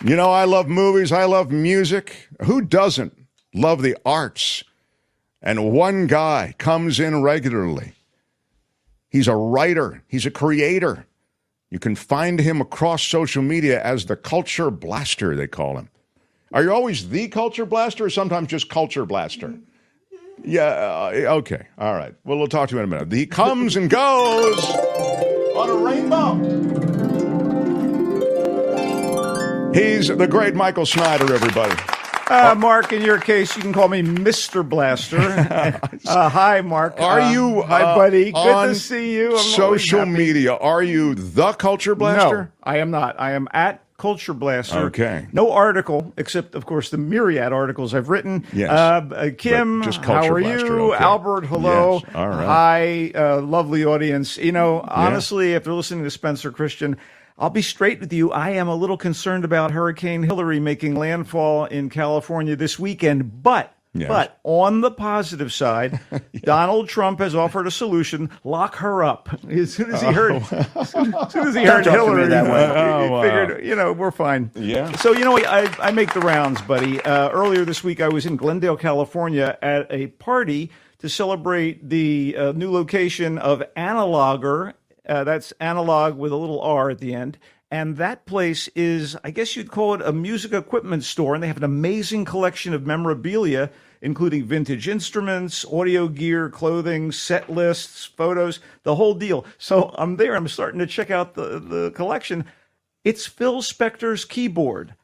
You know, I love movies. I love music. Who doesn't love the arts? And one guy comes in regularly. He's a writer. He's a creator. You can find him across social media as the Culture Blaster, they call him. Are you always the Culture Blaster or sometimes just Culture Blaster? Yeah, okay. All right. Well, we'll talk to you in a minute. He comes and goes on a rainbow. He's the great Michael Snyder, everybody. Mark, in your case, you can call me Mr. Blaster. Hi, Mark. Are you hi, buddy. Good to on see you. I'm social media, are you the Culture Blaster? No, I am not. I am at Culture Blaster. Okay. No article, except, of course, the myriad articles I've written. Yes. Kim, just how Culture are Blaster. you? Okay. Albert, hello. Yes. All right. Hi, lovely audience. You know, honestly, after listening to Spencer Christian, I'll be straight with you. I am a little concerned about Hurricane Hillary making landfall in California this weekend, but on the positive side, Donald Trump has offered a solution: lock her up. As soon as he heard, as soon as he heard Hillary, he figured, you know, we're fine. Yeah. So, you know, I make the rounds, buddy. Earlier this week, I was in Glendale, California, at a party to celebrate the new location of Analoger. That's analog with a little R at the end. And that place is, I guess you'd call it a music equipment store. And they have an amazing collection of memorabilia, including vintage instruments, audio gear, clothing, set lists, photos, the whole deal. So I'm there. I'm starting to check out the collection. It's Phil Spector's keyboard.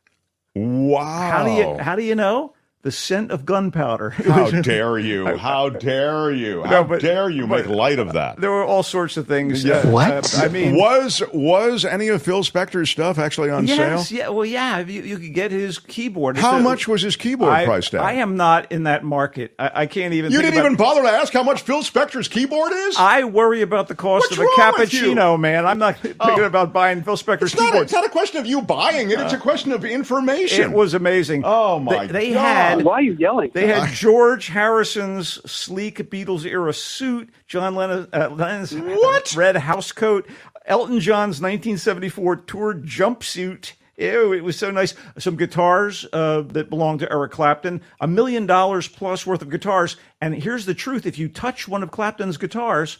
Wow. How do you know? The scent of gunpowder. How dare you? How dare you? How dare you make light of that? There were all sorts of things. What? I mean, was any of Phil Spector's stuff actually on sale? Yeah. Well, yeah. You could get his keyboard. How much was his keyboard priced at? I am not in that market. I can't even. You didn't even bother to ask how much Phil Spector's keyboard is? I worry about the cost of a cappuccino, man. I'm not thinking about buying Phil Spector's keyboard. It's not a question of you buying it. It's a question of information. It was amazing. Oh my They God! had. Why are you yelling? They had George Harrison's sleek Beatles-era suit, John Lennon's red house coat, Elton John's 1974 tour jumpsuit. Ew, it was so nice. Some guitars that belonged to Eric Clapton, $1 million plus worth of guitars. And here's the truth. If you touch one of Clapton's guitars,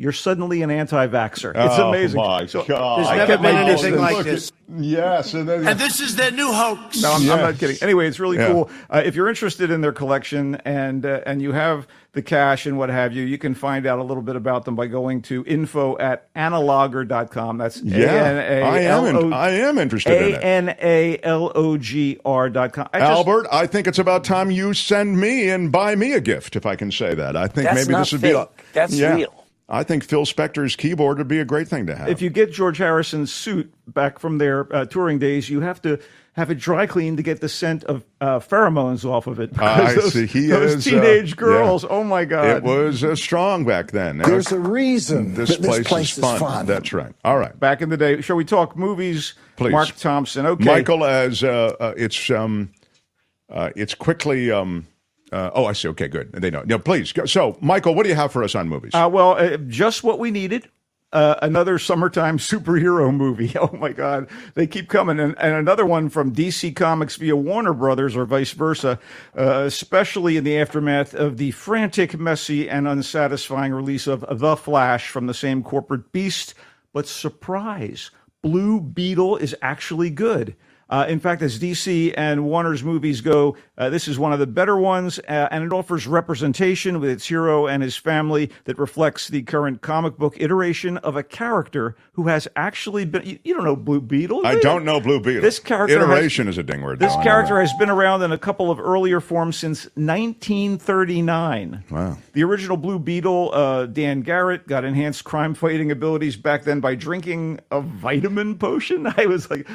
you're suddenly an anti-vaxxer. It's amazing. Oh, my God. There's never been anything like this. Yes. And this is their new hoax. No, I'm not kidding. Anyway, it's really cool. If you're interested in their collection and you have the cash and what have you, you can find out a little bit about them by going to info@analoger.com. That's I am interested in it. ANALOGR.com. Albert, I think it's about time you send me and buy me a gift, if I can say that. I think That's maybe not this would fake. be That's real. I think Phil Spector's keyboard would be a great thing to have. If you get George Harrison's suit back from their touring days, you have to have it dry cleaned to get the scent of pheromones off of it. Those teenage girls, oh my God. It was strong back then. There's a reason this place is fun. That's right. All right. Back in the day. Shall we talk movies? Please. Mark Thompson. Okay. Michael, as it's quickly... I see. Okay, good. They know. No, please. Go. So, Michael, what do you have for us on movies? Just what we needed. Another summertime superhero movie. Oh, my God. They keep coming. And another one from DC Comics via Warner Brothers or vice versa, especially in the aftermath of the frantic, messy, and unsatisfying release of The Flash from the same corporate beast. But surprise, Blue Beetle is actually good. In fact, as DC and Warner's movies go, this is one of the better ones, and it offers representation with its hero and his family that reflects the current comic book iteration of a character who has actually been... You don't know Blue Beetle? I don't know Blue Beetle. This character iteration is a ding word. This character has been around in a couple of earlier forms since 1939. Wow. The original Blue Beetle, Dan Garrett, got enhanced crime-fighting abilities back then by drinking a vitamin potion. I was like,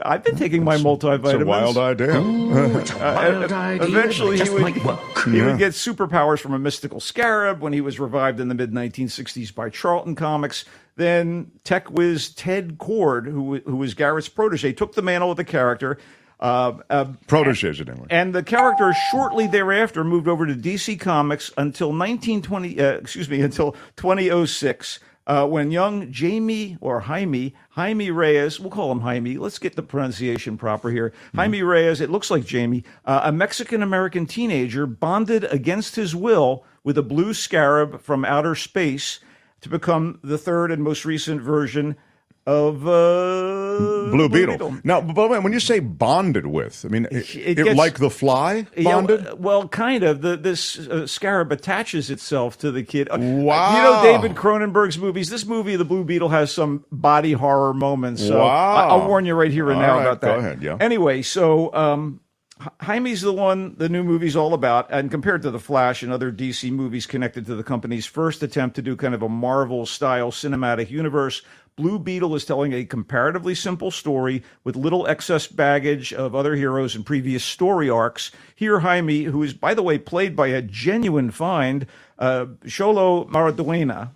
I've been taking my multivitamins. It's a wild idea. Ooh, it's a wild idea. Eventually, Just he might work. would get superpowers from a mystical scarab when he was revived in the mid-1960s by Charlton Comics. Then tech whiz Ted Kord, who was Garrett's protege, took the mantle of the character. Proteges it anyway. And the character shortly thereafter moved over to DC Comics until until 2006. when young Jaime Reyes, we'll call him Jaime. Let's get the pronunciation proper here. Jaime Reyes, it looks like Jamie, a Mexican-American teenager bonded against his will with a blue scarab from outer space to become the third and most recent version of Blue Beetle. Now, but when you say bonded with, I mean, like the Fly bonded? Yeah, well, kind of. This scarab attaches itself to the kid. Wow. You know David Cronenberg's movies? This movie, The Blue Beetle, has some body horror moments. So wow. I'll warn you right here and now about that. Go ahead, yeah. Anyway, so Jaime's the one the new movie's all about, and compared to The Flash and other DC movies connected to the company's first attempt to do kind of a Marvel-style cinematic universe, Blue Beetle is telling a comparatively simple story with little excess baggage of other heroes and previous story arcs. Here, Jaime, who is, by the way, played by a genuine find, Xolo Maridueña.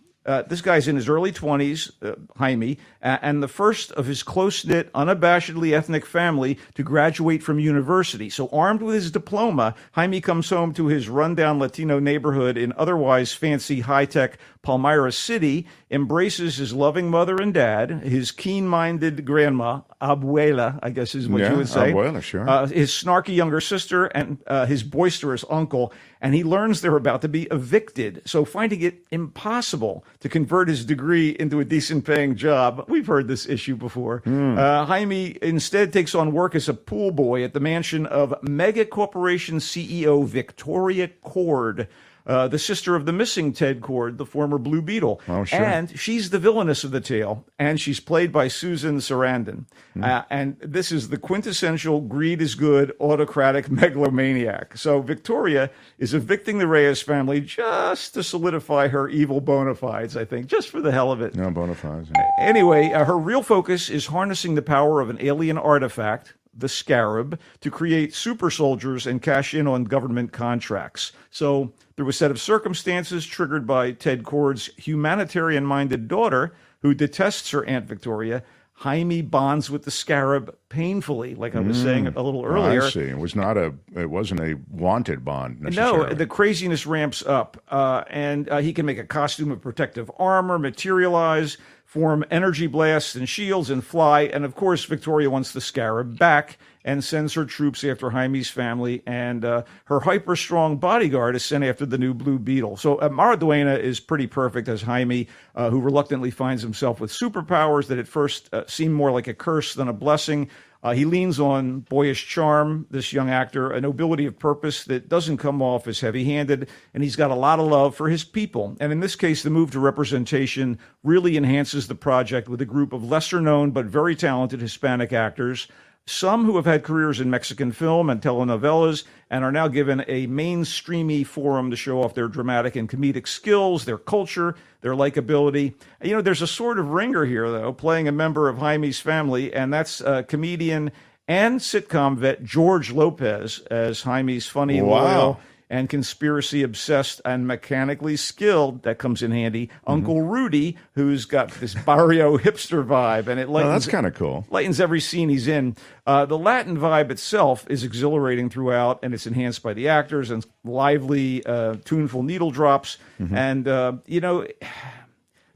This guy's in his early 20s, Jaime, and the first of his close-knit, unabashedly ethnic family to graduate from university. So armed with his diploma, Jaime comes home to his rundown Latino neighborhood in otherwise fancy, high-tech Palmyra City, embraces his loving mother and dad, his keen-minded grandma, abuela, I guess is what you would say. Abuela, sure. His snarky younger sister and his boisterous uncle, and he learns they're about to be evicted. So finding it impossible to convert his degree into a decent-paying job, we've heard this issue before. Jaime instead takes on work as a pool boy at the mansion of mega corporation CEO Victoria Cord, the sister of the missing Ted Cord, the former Blue Beetle. Oh, sure. And she's the villainess of the tale, and she's played by Susan Sarandon. And this is the quintessential greed is good, autocratic megalomaniac. So Victoria is evicting the Reyes family just to solidify her evil bona fides, I think, just for the hell of it. No, bona fides. Yeah. Anyway, her real focus is harnessing the power of an alien artifact, the Scarab, to create super soldiers and cash in on government contracts. So through a set of circumstances triggered by Ted Cord's humanitarian-minded daughter, who detests her Aunt Victoria, Jaime bonds with the Scarab painfully, like I was saying a little earlier. I see. It wasn't a wanted bond necessarily. No, the craziness ramps up, and he can make a costume of protective armor, materialize, form energy blasts and shields, and fly. And of course, Victoria wants the Scarab back and sends her troops after Jaime's family, and her hyper-strong bodyguard is sent after the new Blue Beetle. So Maridueña is pretty perfect as Jaime, who reluctantly finds himself with superpowers that at first seem more like a curse than a blessing. He leans on boyish charm, this young actor, a nobility of purpose that doesn't come off as heavy-handed, and he's got a lot of love for his people. And in this case, the move to representation really enhances the project with a group of lesser-known but very talented Hispanic actors, some who have had careers in Mexican film and telenovelas and are now given a mainstreamy forum to show off their dramatic and comedic skills, their culture, their likability. You know, there's a sort of ringer here, though, playing a member of Jaime's family, and that's comedian and sitcom vet George Lopez as Jaime's funny, loyal, and conspiracy-obsessed and mechanically skilled, that comes in handy, Uncle Rudy, who's got this barrio hipster vibe, and it lightens, that's kind of cool. Lightens every scene he's in. The Latin vibe itself is exhilarating throughout, and it's enhanced by the actors and lively, tuneful needle drops. And,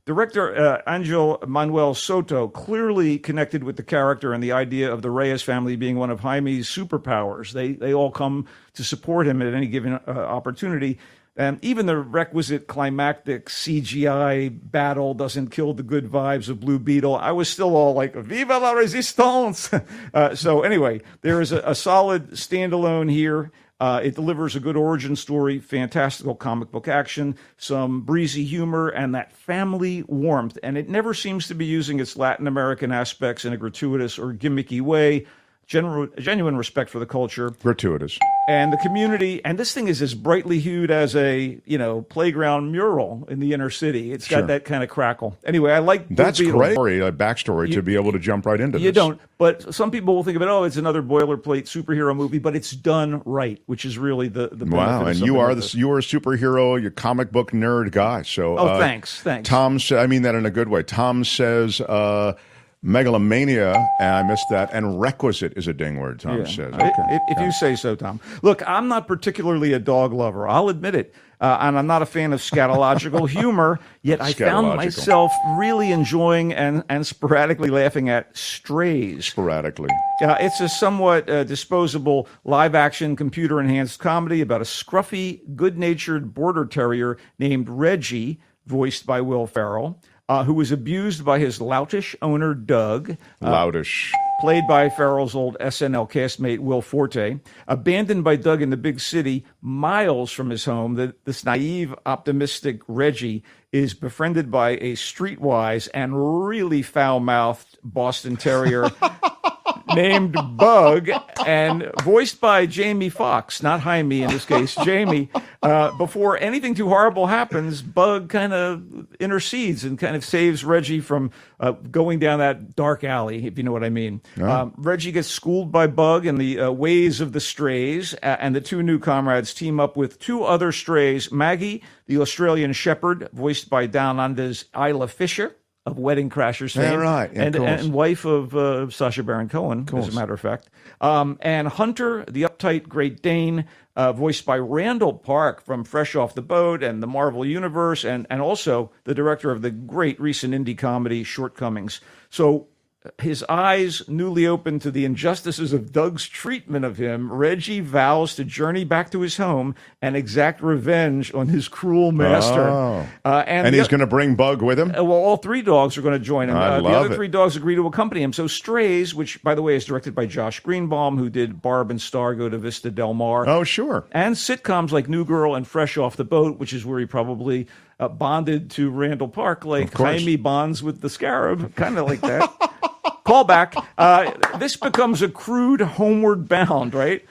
director Angel Manuel Soto clearly connected with the character and the idea of the Reyes family being one of Jaime's superpowers. They all come to support him at any given opportunity. And even the requisite climactic CGI battle doesn't kill the good vibes of Blue Beetle. I was still all like, Viva la Resistance! So anyway, there is a solid standalone here. It delivers a good origin story, fantastical comic book action, some breezy humor, and that family warmth. And it never seems to be using its Latin American aspects in a gratuitous or gimmicky way. Genuine respect for the culture. Gratuitous. And the community. And this thing is as brightly hued as a, playground mural in the inner city. It's got that kind of crackle. Anyway, I like that's Blue Beetle. Great. A backstory to be able to jump right into this. You don't. But some people will think of it, it's another boilerplate superhero movie, but it's done right, which is really the wow. And you are a superhero, you're a comic book nerd guy. So thanks. Tom said, I mean that in a good way. Tom says Megalomania, and I missed that. And requisite is a ding word, Tom Yeah. says. If you say so, Tom. Look, I'm not particularly a dog lover. I'll admit it. And I'm not a fan of scatological humor, yet I found Scatological. myself really enjoying and sporadically laughing at Strays. Sporadically. It's a somewhat disposable live-action computer-enhanced comedy about a scruffy, good-natured border terrier named Reggie, voiced by Will Ferrell, who was abused by his loutish owner, Doug. Loutish. Played by Farrell's old SNL castmate, Will Forte. Abandoned by Doug in the big city, miles from his home, this naive, optimistic Reggie is befriended by a streetwise and really foul-mouthed Boston Terrier named Bug, and voiced by Jamie Foxx, not Jaime in this case, Jamie. Before anything too horrible happens, Bug kind of intercedes and kind of saves Reggie from going down that dark alley, if you know what I mean. Reggie gets schooled by Bug in the ways of the strays, and the two new comrades team up with two other strays, Maggie, the Australian Shepherd, voiced by Down Under's Isla Fisher, of Wedding Crashers fame, Yeah, right. Yeah, and wife of Sacha Baron Cohen, as a matter of fact. And Hunter, the uptight Great Dane, voiced by Randall Park from Fresh Off the Boat and the Marvel Universe, and also the director of the great recent indie comedy Shortcomings. So his eyes newly opened to the injustices of Doug's treatment of him, Reggie vows to journey back to his home and exact revenge on his cruel master. Oh. And he's going to bring Bug with him? Well, all three dogs are going to join him. I The love other it. three dogs agree to accompany him. So Strays, which, by the way, is directed by Josh Greenbaum, who did Barb and Star Go to Vista Del Mar. Oh, sure. And sitcoms like New Girl and Fresh Off the Boat, which is where he probably bonded to Randall Park, like Jaime bonds with the Scarab, kind of like that. Callback. This becomes a crude homeward bound, right?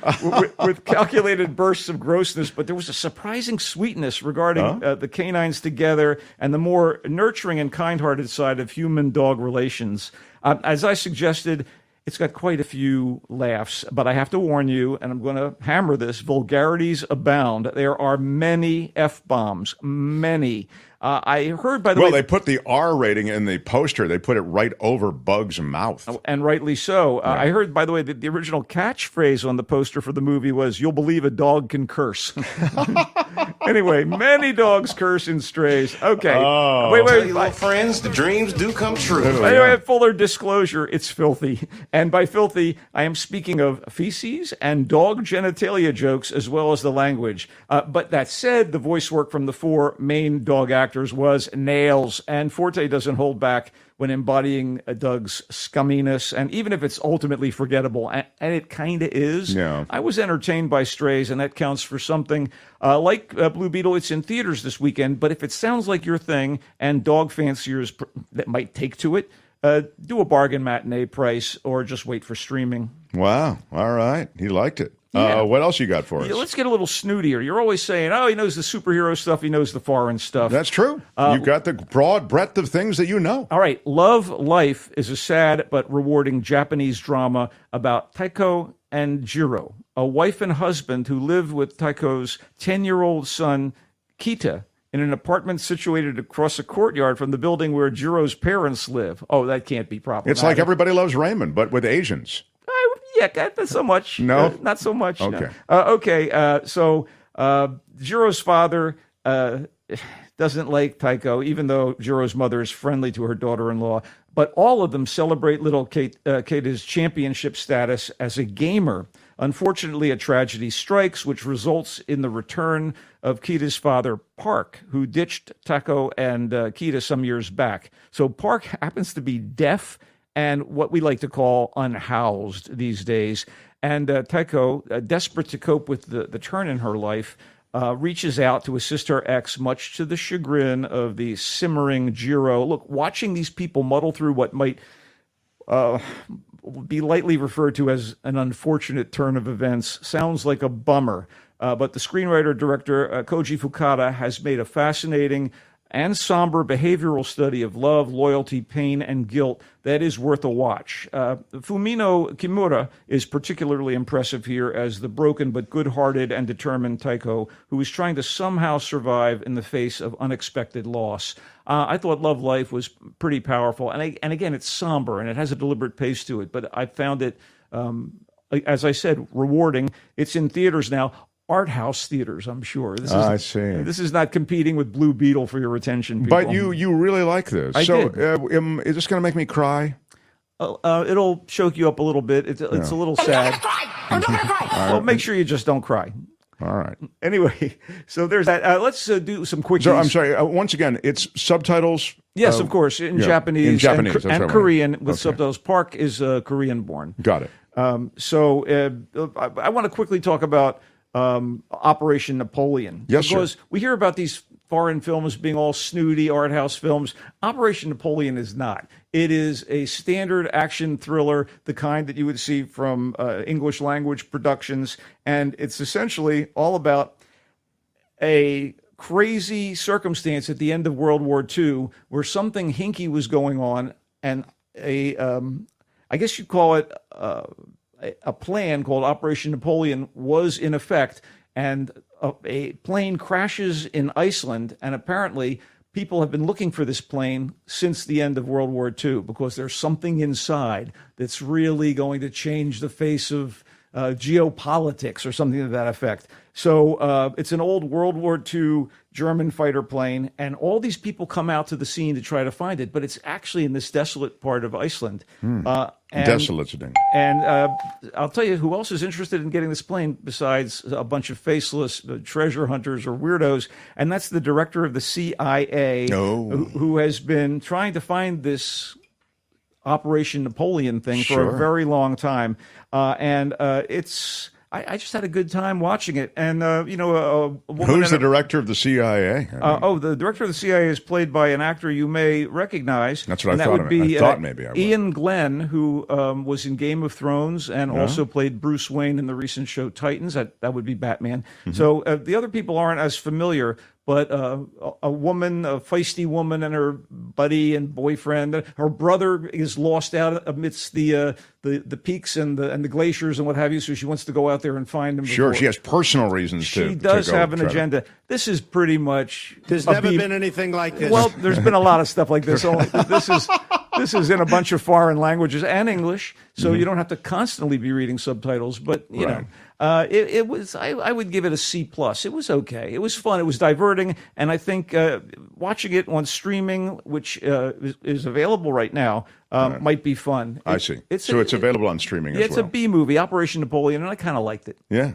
With calculated bursts of grossness, but there was a surprising sweetness regarding the canines together and the more nurturing and kind-hearted side of human-dog relations. As I suggested, it's got quite a few laughs, but I have to warn you, and I'm going to hammer this, vulgarities abound. There are many F-bombs, many. I heard, by the way... Well, they put the R rating in the poster. They put it right over Bug's mouth. And rightly so. I heard, by the way, that the original catchphrase on the poster for the movie was, "You'll believe a dog can curse." Anyway, many dogs curse in Strays. Okay. Oh. Wait. Tell you, little friends, the dreams do come true. Anyway, fuller disclosure, it's filthy. And by filthy, I am speaking of feces and dog genitalia jokes as well as the language. But that said, the voice work from the four main dog actors was nails, and Forte doesn't hold back when embodying Doug's scumminess, and even if it's ultimately forgettable, and it kind of is, I was entertained by Strays, and that counts for something. Like Blue Beetle, it's in theaters this weekend, but if it sounds like your thing, and dog fanciers that might take to it, do a bargain matinee price, or just wait for streaming. Wow. All right. He liked it. Yeah. What else you got for us? Yeah, let's get a little snootier. You're always saying, oh, he knows the superhero stuff, he knows the foreign stuff. That's true. You've got the broad breadth of things that you know. All right. Love Life is a sad but rewarding Japanese drama about Taiko and Jiro, a wife and husband who live with Taiko's 10-year-old son, Kita, in an apartment situated across a courtyard from the building where Jiro's parents live. Oh, that can't be problematic. It's like Everybody Loves Raymond, but with Asians. Yeah, not so much. No? Not so much. Okay. No. So Jiro's father doesn't like Taiko, even though Jiro's mother is friendly to her daughter-in-law. But all of them celebrate little Keita's championship status as a gamer. Unfortunately, a tragedy strikes, which results in the return of Keita's father, Park, who ditched Taiko and Keita some years back. So Park happens to be deaf and what we like to call unhoused these days. And Taiko, desperate to cope with the turn in her life, reaches out to assist her ex, much to the chagrin of the simmering Jiro. Look, watching these people muddle through what might be lightly referred to as an unfortunate turn of events sounds like a bummer. But the screenwriter-director Koji Fukada has made a fascinating and somber behavioral study of love, loyalty, pain, and guilt that is worth a watch. Fumino Kimura is particularly impressive here as the broken but good-hearted and determined Taiko, who is trying to somehow survive in the face of unexpected loss. I thought Love Life was pretty powerful, and again, it's somber and it has a deliberate pace to it, but I found it, as I said, rewarding. It's in theaters now. Art house theaters, I'm sure. I see. This is not competing with Blue Beetle for your attention, people. But you really like this. I did. Is this going to make me cry? It'll choke you up a little bit. It's a little sad. Well, make sure you just don't cry. All right. Anyway, so there's that. Let's do some quickies. So I'm sorry. Once again, it's subtitles. Yes, of course, in Japanese, in Japanese and, that's and right. Korean with subtitles. Park is Korean-born. Got it. So I want to quickly talk about Operation Napoleon. Yes, because sir. we hear about these foreign films being all snooty art house films. Operation Napoleon is not. It is a standard action thriller, the kind that you would see from English language productions, and it's essentially all about a crazy circumstance at the end of World War II where something hinky was going on, and I guess you'd call it a plan called Operation Napoleon was in effect, and a plane crashes in Iceland, and apparently people have been looking for this plane since the end of World War II because there's something inside that's really going to change the face of geopolitics or something to that effect. So it's an old World War II German fighter plane, and all these people come out to the scene to try to find it, but it's actually in this desolate part of Iceland. Desolate. And I'll tell you who else is interested in getting this plane besides a bunch of faceless treasure hunters or weirdos, and that's the director of the CIA, who has been trying to find this Operation Napoleon thing for a very long time. I just had a good time watching it. And, a woman. Who's the director of the CIA? The director of the CIA is played by an actor you may recognize. That's what and I that thought. Would be, I thought maybe I would. Ian Glenn, who was in Game of Thrones and also played Bruce Wayne in the recent show Titans. That would be Batman. Mm-hmm. So the other people aren't as familiar. But a woman, a feisty woman, and her buddy and boyfriend, her brother is lost out amidst the peaks and the glaciers and what have you. So she wants to go out there and find him. Sure, before. she has personal reasons to. She does to go have an try to- agenda. This is pretty much. There's never been anything like this. Well, there's been a lot of stuff like this. This is in a bunch of foreign languages and English, so you don't have to constantly be reading subtitles. But you know. It was. I would give it a C+. It was okay. It was fun. It was diverting, and I think watching it on streaming, which is available right now, might be fun. I see. It's available on streaming as well. It's a B movie, Operation Napoleon, and I kind of liked it. Yeah.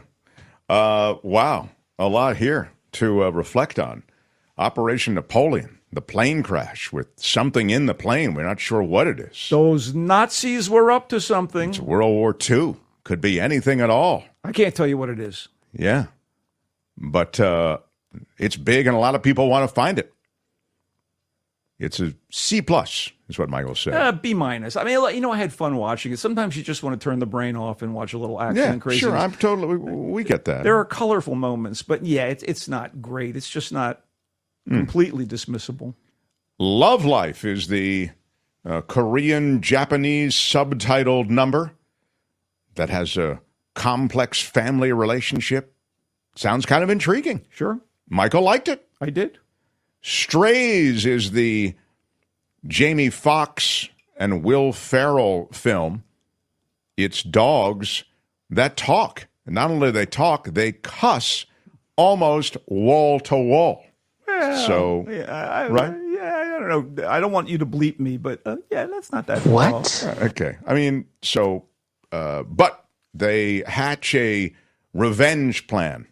Wow. A lot here to reflect on. Operation Napoleon, the plane crash with something in the plane. We're not sure what it is. Those Nazis were up to something. It's World War II. Could be anything at all. I can't tell you what it is. Yeah. But it's big, and a lot of people want to find it. It's a C+, is what Michael said. B-. I mean, I had fun watching it. Sometimes you just want to turn the brain off and watch a little action and crazy. Sure. We get that. There are colorful moments, but yeah, it's not great. It's just not completely dismissible. Love Life is the Korean-Japanese subtitled number that has a complex family relationship. Sounds kind of intriguing. Sure. Michael liked it. I did. Strays is the Jamie Foxx and Will Ferrell film. It's dogs that talk. And not only do they talk, they cuss almost wall to wall. Well, right? I don't know. I don't want you to bleep me, but that's not that. What? Okay. I mean, but they hatch a revenge plan.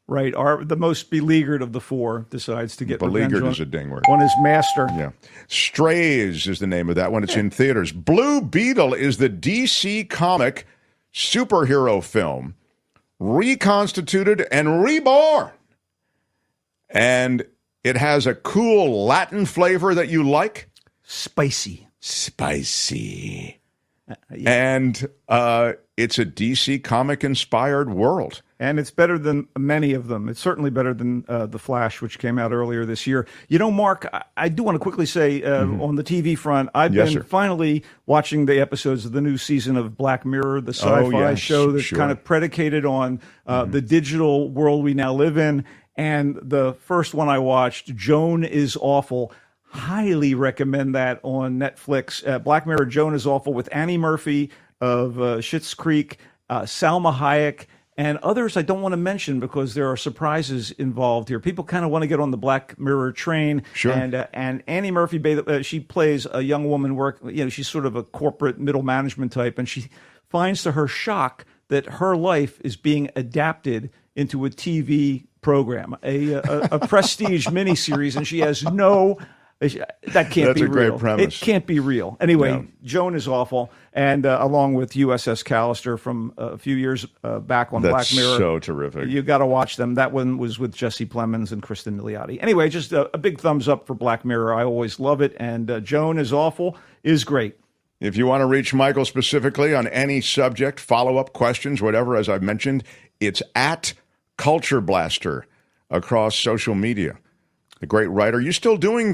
Right. The most beleaguered of the four decides to get Beleaguered revenge is a ding word. on his master. Yeah. Strays is the name of that one. It's in theaters. Blue Beetle is the DC comic superhero film reconstituted and reborn. And it has a cool Latin flavor that you like. Spicy. Spicy. And it's a DC comic inspired world. And it's better than many of them. It's certainly better than The Flash, which came out earlier this year. You know, Mark, I do want to quickly say on the TV front, I've been finally watching the episodes of the new season of Black Mirror, the sci-fi show that's kind of predicated on the digital world we now live in. And the first one I watched, Joan is Awful. Highly recommend that on Netflix. Black Mirror, Joan is Awful, with Annie Murphy of Schitt's Creek, Salma Hayek, and others I don't want to mention because there are surprises involved here. People kind of want to get on the Black Mirror train. Sure. And Annie Murphy, she plays a young woman she's sort of a corporate middle management type, and she finds to her shock that her life is being adapted into a TV program, a prestige miniseries, and she has no... That can't be real. That's a great premise. It can't be real. Anyway, Joan is Awful, and along with USS Callister from a few years back on Black Mirror. That's so terrific. You got to watch them. That one was with Jesse Plemons and Kristen Milioti. Anyway, just a big thumbs up for Black Mirror. I always love it, and Joan is Awful is great. If you want to reach Michael specifically on any subject, follow-up questions, whatever, as I've mentioned, it's at Culture Blaster across social media. A great writer. You're still doing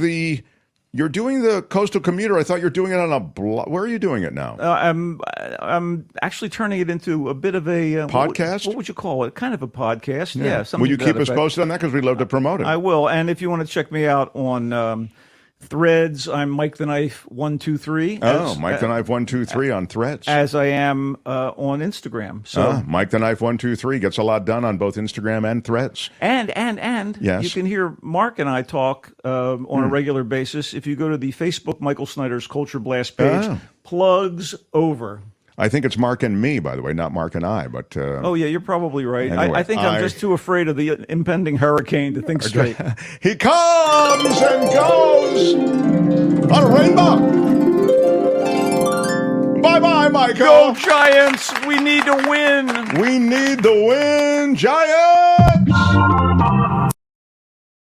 you're doing the Coastal Commuter. I thought you're doing it on a blog. Where are you doing it now? I'm actually turning it into a bit of a podcast. What would you call it? Kind of a podcast. Yeah. Will you keep us posted on that? Because we'd love to promote it. I will. And if you want to check me out on Threads, I'm Mike the Knife 123. Mike the Knife 123 on Threads. As I am on Instagram. So Mike the Knife 123 gets a lot done on both Instagram and Threads. And yes. You can hear Mark and I talk on a regular basis. If you go to the Facebook Michael Snyder's Culture Blast page, plugs over. I think it's Mark and me, by the way, not Mark and I. But oh yeah, you're probably right. Anyway, I think I'm just too afraid of the impending hurricane to think straight. He comes and goes on a rainbow. Bye-bye, Michael. Go Giants! We need to win. We need the win, Giants.